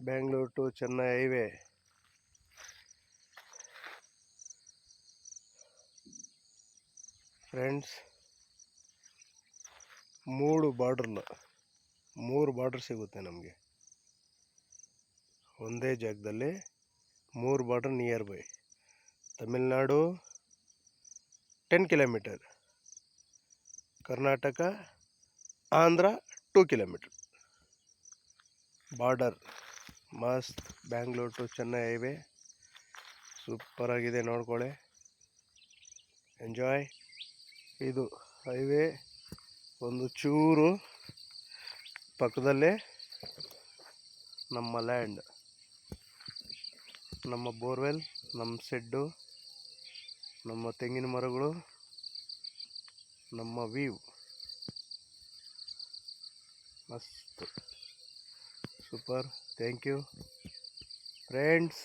Bengaluru to Chennai highway. Friends, ಮೂರು border ಸಿಗುತ್ತೆ ನಮಗೆ ಒಂದೇ ಜಾಗದಲ್ಲಿ. 3 border nearby. Tamil Nadu 10 kilometre, Karnataka Andhra 2 kilometre border. ಮಸ್ತ್. Bangalore to Chennai highway super ಆಗಿದೆ, ನೋಡ್ಕೊಳ್ಳಿ, ಎಂಜಾಯ್. ಇದು ಹೈವೇ ಒಂದು ಚೂರು ಪಕ್ಕದಲ್ಲೇ ನಮ್ಮ ಲ್ಯಾಂಡ್, ನಮ್ಮ ಬೋರ್ವೆಲ್, ನಮ್ಮ ಶೆಡ್ಡು, ನಮ್ಮ ತೆಂಗಿನ ಮರಗಳು, ನಮ್ಮ ವ್ಯೂ ಮಸ್ತ್, ಸೂಪರ್. Thank you friends.